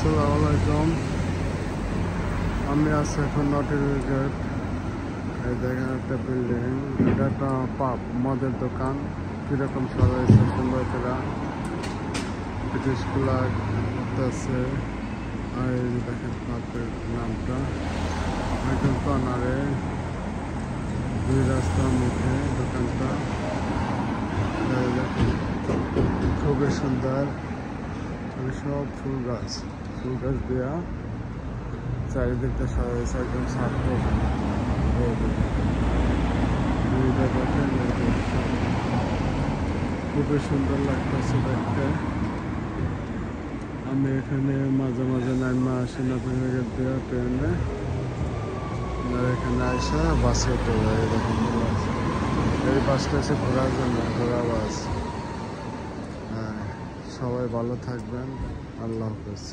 আসসালামু আলাইকুম। আমি আছি এখন নটির গেট। এই দেখেন একটা বিল্ডিং, এটা একটা পাব মদের দোকান। কিরকম সাজাইছে সুন্দর করে, ব্রিটিশ ফ্ল্যাগ আছে। আর এই যে দেখেন পাবের নামটা একদম কর্নারে, দুই রাস্তার মুখে দোকানটা। খুবই সুন্দর, সব ফুল গাছ দেওয়া, চারিদিকটা সাজাইছে একদম সার্থক। খুবই সুন্দর লাগতেছে দেখতে। আমি এখানে মাঝে মাঝে নাইমা আসি নতুন দেওয়া ট্রেনে, আর এখানে আসা বাসে উঠে যায়। এরকম এই বাসটা এসে ঘোরার জন্য, ঘোরা বাস। হ্যাঁ, সবাই ভালো থাকবেন। আল্লাহ হাফেজ।